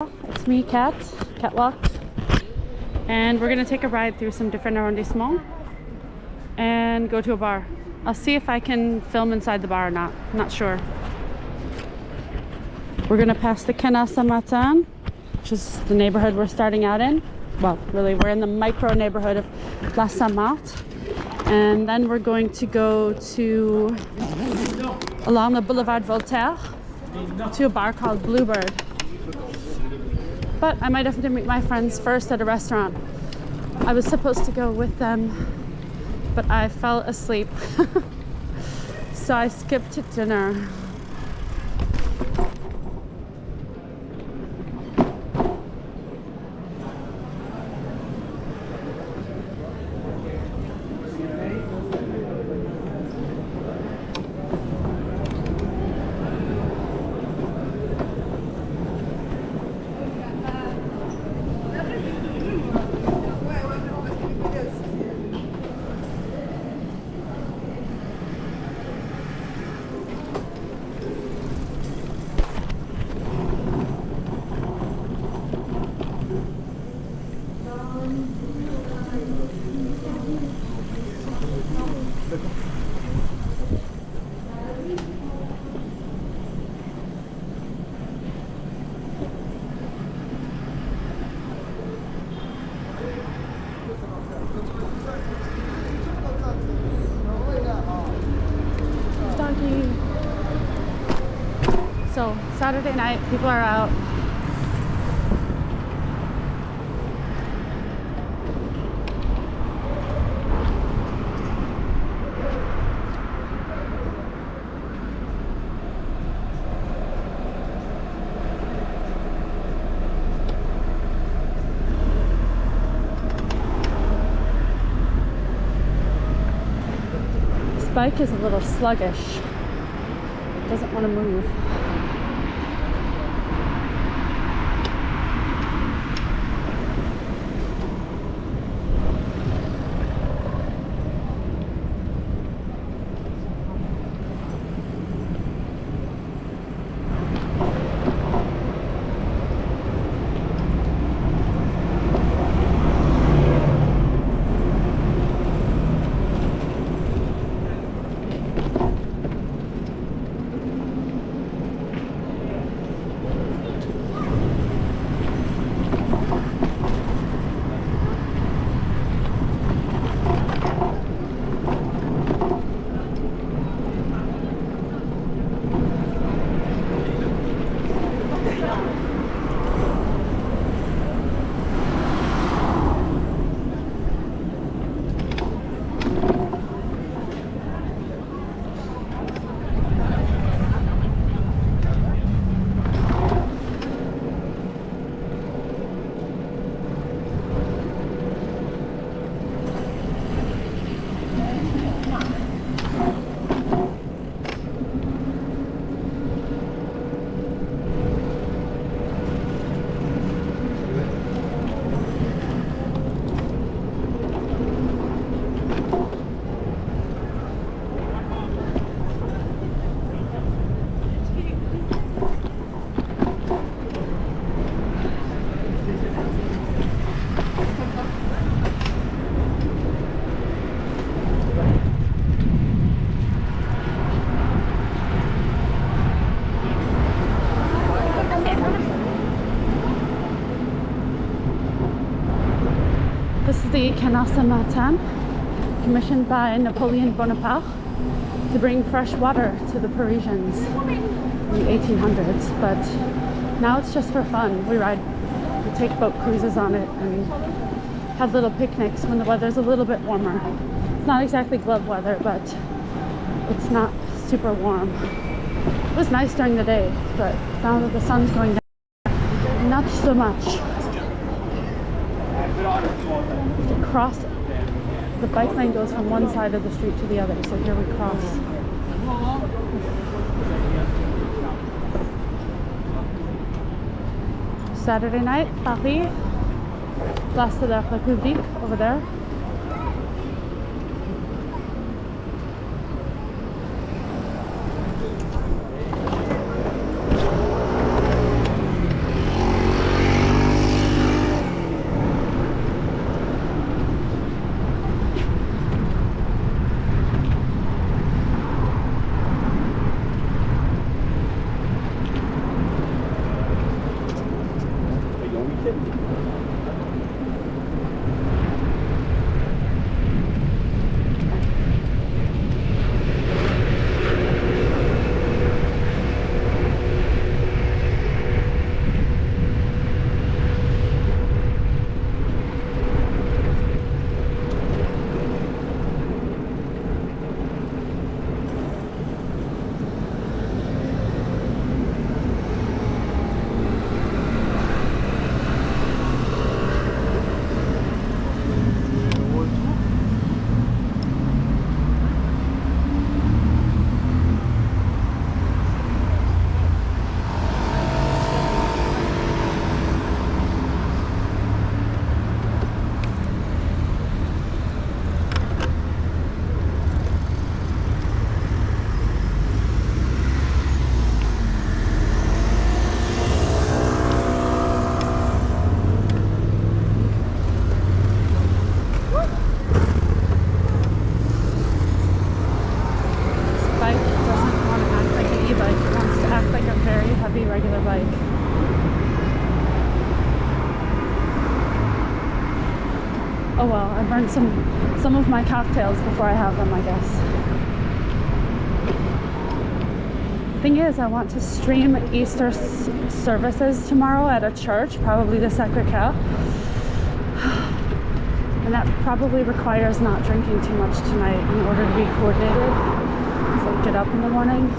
It's me, Kat, Catwalk, and we're gonna take a ride through some different arrondissements and go to a bar. I'll see if I can film inside the bar or not. I'm not sure. We're gonna pass the arrondissements, which is the neighborhood we're starting out in. Well, really, we're in the micro neighborhood of La Sainte-Marthe, and then we're going to go to along the Boulevard Voltaire to a bar called Bluebird. But I might have to meet my friends first at a restaurant. I was supposed to go with them, but I fell asleep. So I skipped dinner. So Saturday night, people are out. This bike is a little sluggish. It doesn't want to move. This is the arrondissement commissioned by Napoleon Bonaparte to bring fresh water to the Parisians in the 1800s. But now it's just for fun. We take boat cruises on it and have little picnics when the weather's a little bit warmer. It's not exactly glove weather, but it's not super warm. It was nice during the day, but now that the sun's going down, not so much. To cross, the bike lane goes from one side of the street to the other, so here we cross. Saturday night, Paris, Place de la République over there. Oh well, I burned some of my cocktails before I have them, I guess. Thing is, I want to stream Easter services tomorrow at a church, probably the Sacré-Cœur. And that probably requires not drinking too much tonight in order to be coordinated. So I get up in the morning.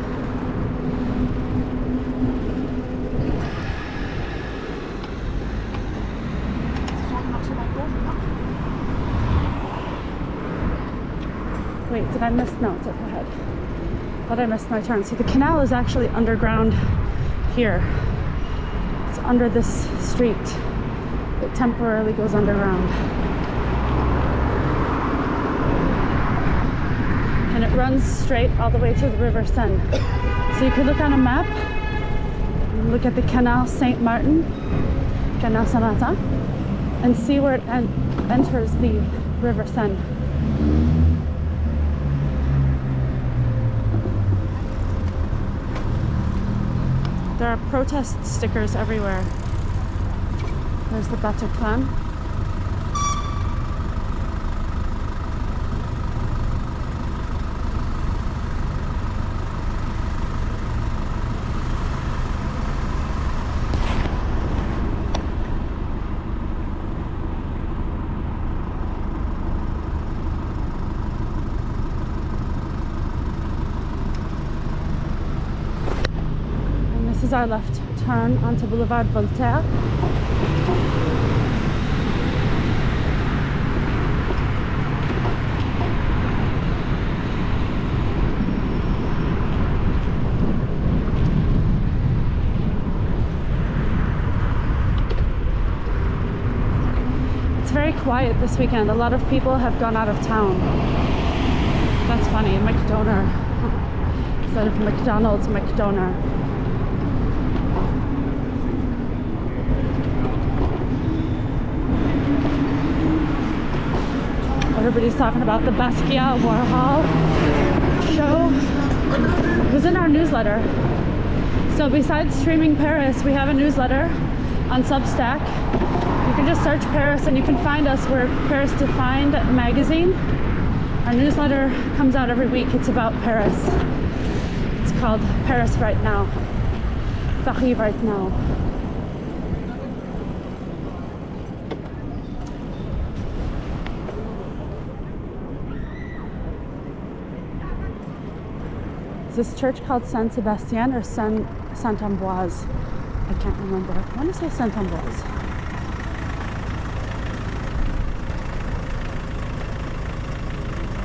Wait, did I miss? No, it's up ahead. Thought I missed my turn. So the canal is actually underground here. It's under this street. It temporarily goes underground. And it runs straight all the way to the River Seine. So you could look on a map, and look at the Canal Saint-Martin, Canal Saint-Martin, and see where it enters the River Seine. There are protest stickers everywhere. There's the Bataclan. This is our left turn onto Boulevard Voltaire. It's very quiet this weekend. A lot of people have gone out of town. That's funny, McDoner. Instead of McDonald's, McDoner. Everybody's talking about the Basquiat Warhol show. It was in our newsletter. So besides streaming Paris, we have a newsletter on Substack. You can just search Paris and you can find us. We're Paris Defined magazine. Our newsletter comes out every week. It's about Paris. It's called Paris Right Now. Paris Right Now. Is this church called Saint Sebastien or Saint Ambroise? I can't remember. I want to say Saint Ambroise.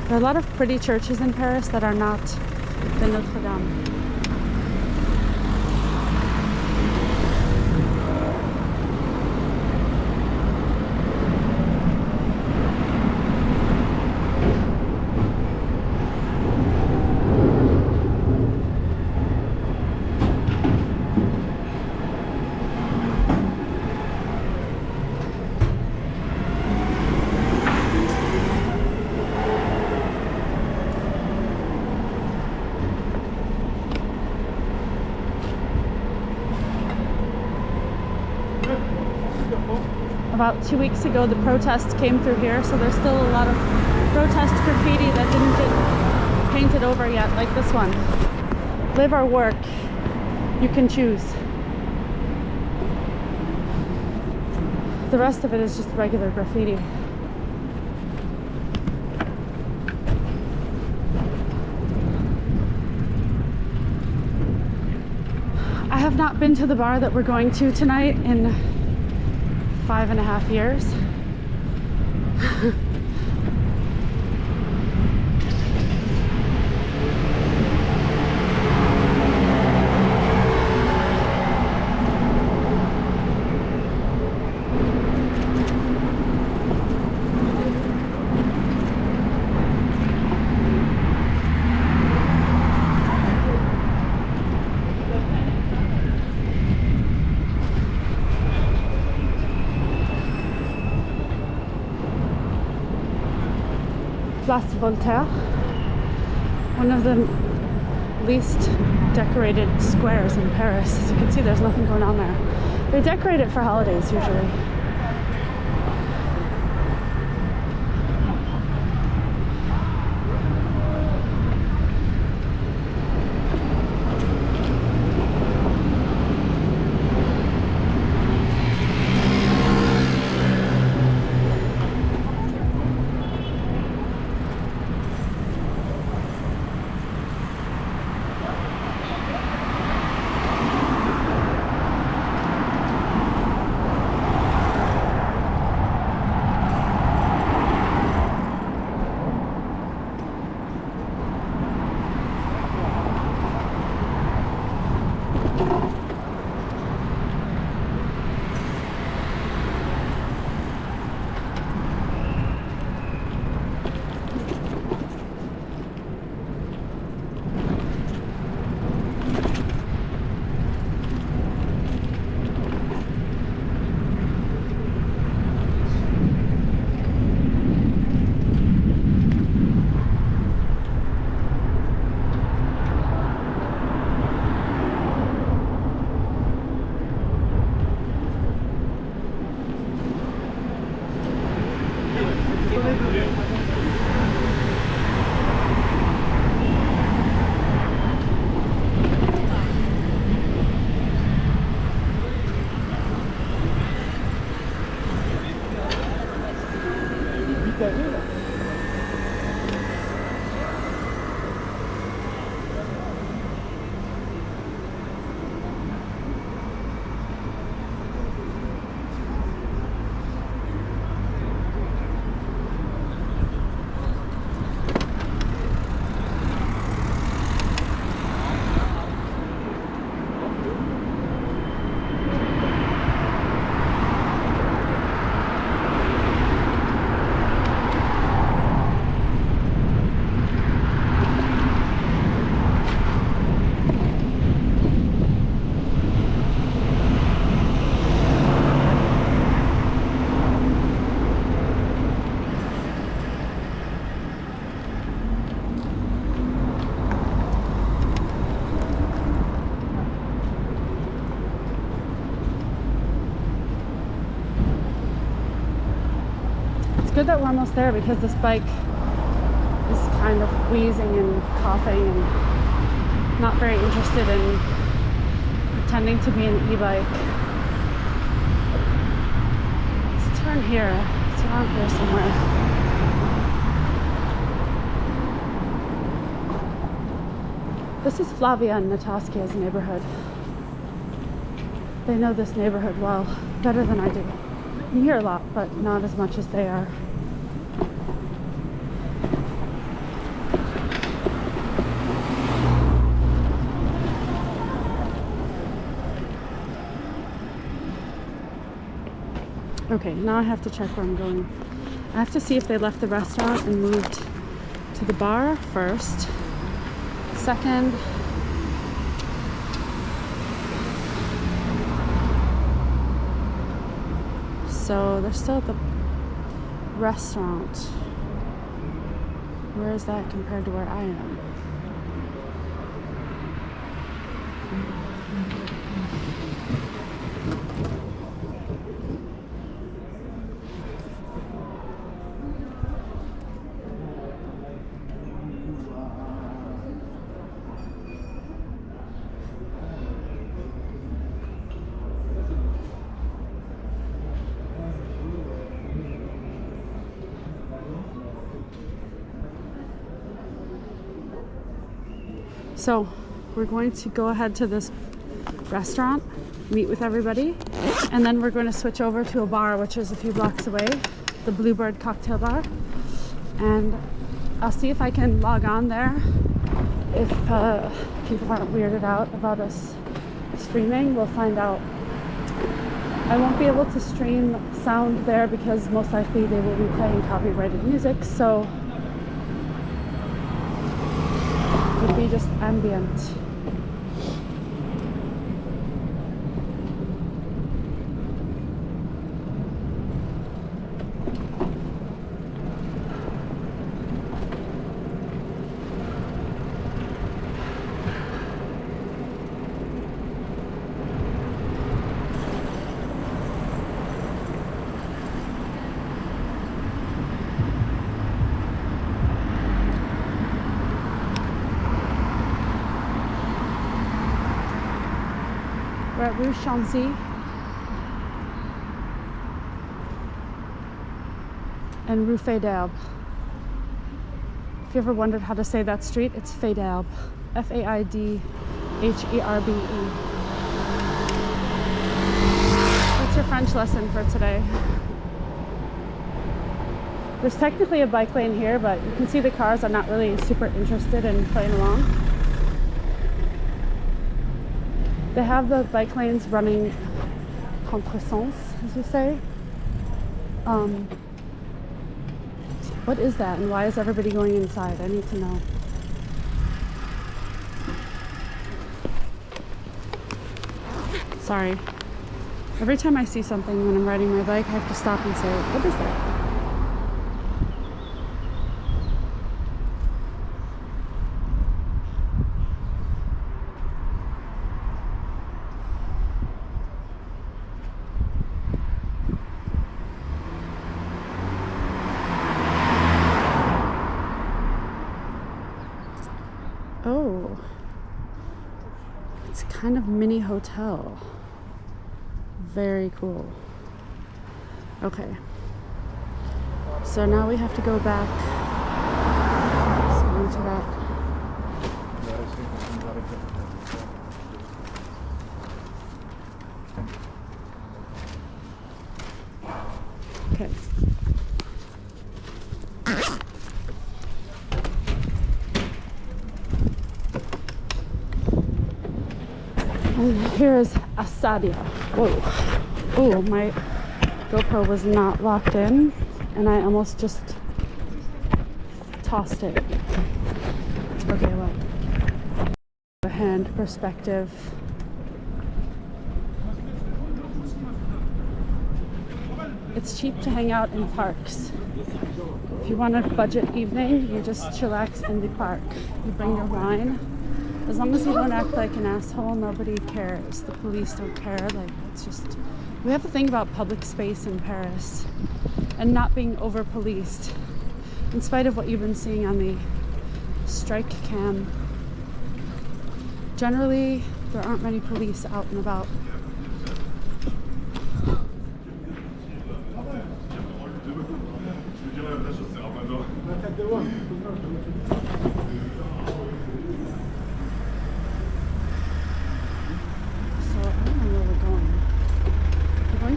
There are a lot of pretty churches in Paris that are not the Notre Dame. About 2 weeks ago, the protests came through here, so there's still a lot of protest graffiti that didn't get painted over yet, like this one. Live or work, you can choose. The rest of it is just regular graffiti. I have not been to the bar that we're going to tonight in 5.5 years. Place Voltaire, one of the least decorated squares in Paris. As you can see, there's nothing going on there. They decorate it for holidays usually. Good that we're almost there, because this bike is kind of wheezing and coughing and not very interested in pretending to be an e-bike. Let's turn here. It's around here somewhere. This is Flavia and Nataskia's neighborhood. They know this neighborhood well, better than I do. I'm here a lot, but not as much as they are. Okay, now I have to check where I'm going. I have to see if they left the restaurant and moved to the bar first. Second, so they're still at the restaurant. Where is that compared to where I am? So we're going to go ahead to this restaurant, meet with everybody, and then we're going to switch over to a bar which is a few blocks away, the Bluebird Cocktail Bar, and I'll see if I can log on there if people aren't weirded out about us streaming. We'll find out. I won't be able to stream sound there because most likely they will be playing copyrighted music, so it'll be just ambient. We're at Rue Chanzy and Rue Faidherbe. If you ever wondered how to say that street, it's Faidherbe. Faidherbe. That's your French lesson for today. There's technically a bike lane here, but you can see the cars are not really super interested in playing along. They have the bike lanes running contresens, as you say. What is that, and why is everybody going inside? I need to know. Sorry. Every time I see something when I'm riding my bike, I have to stop and say, what is that? Oh, it's kind of mini hotel. Very cool. Okay. So now we have to go back. Just going to that. Okay. And here is Asadia. Whoa. Oh, my GoPro was not locked in, and I almost just tossed it. Okay, well, a hand perspective. It's cheap to hang out in parks. If you want a budget evening, you just chillax in the park. You bring your wine. As long as you don't act like an asshole, nobody cares. The police don't care. Like, it's just, we have to think about public space in Paris and not being over-policed. In spite of what you've been seeing on the strike cam, generally there aren't many police out and about.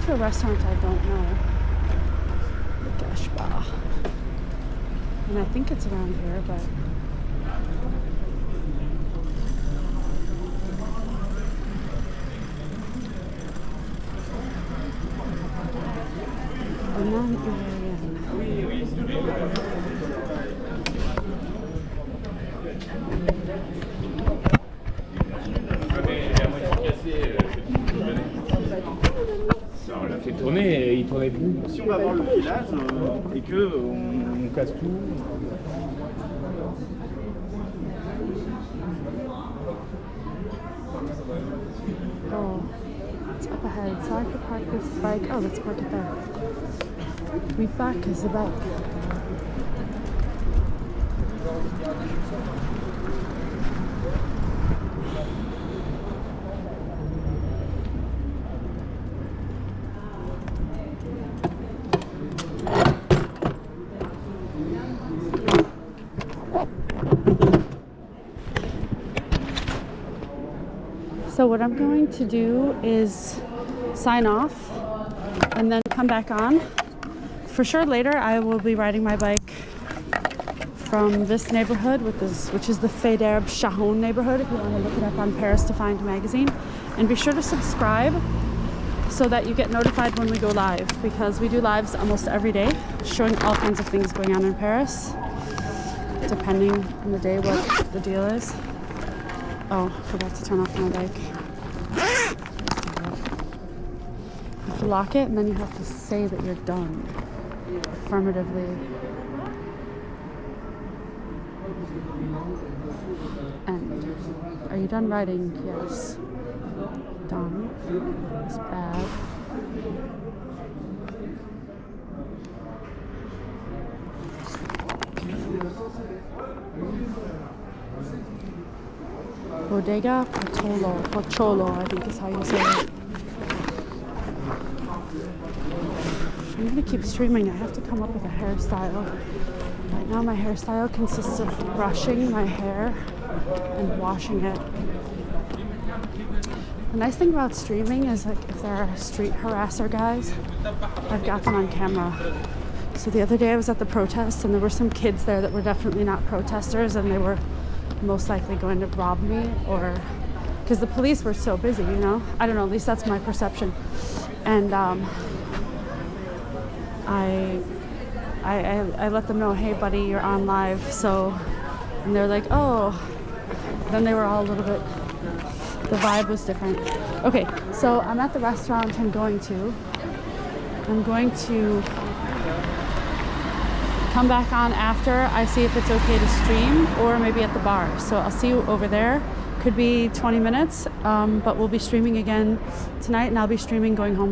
To a restaurant I don't know. Geshba. And I think it's around here, but I'm not On l'a fait tourner et il tournait plus. Si on va voir le village et que on casse tout. Oh, it's up ahead. So I could park this bike. Oh, let's park it there. Reebok is the bike. So what I'm going to do is sign off and then come back on. For sure later I will be riding my bike from this neighborhood, which is the Federbe Chahon neighborhood, if you want to look it up on Paris to Find magazine. And be sure to subscribe so that you get notified when we go live, because we do lives almost every day showing all kinds of things going on in Paris, depending on the day what the deal is. Oh, forgot to turn off my bike. You have to lock it and then you have to say that you're done affirmatively. And are you done riding? Yes. Done. It's bad. Bodega Pocholo, I think is how you say it. I'm gonna keep streaming. I have to come up with a hairstyle. Right now my hairstyle consists of brushing my hair and washing it. The nice thing about streaming is, like, if there are street harasser guys, I've got them on camera. So the other day I was at the protest and there were some kids there that were definitely not protesters, and they were most likely going to rob me, or because the police were so busy, you know? I don't know, at least that's my perception. And I let them know, hey buddy, you're on live. So, and they're like, oh, then they were all a little bit, the vibe was different. Okay, so I'm at the restaurant I'm going to come back on after I see if it's okay to stream, or maybe at the bar. So I'll see you over there. Could be 20 minutes, but we'll be streaming again tonight, and I'll be streaming going home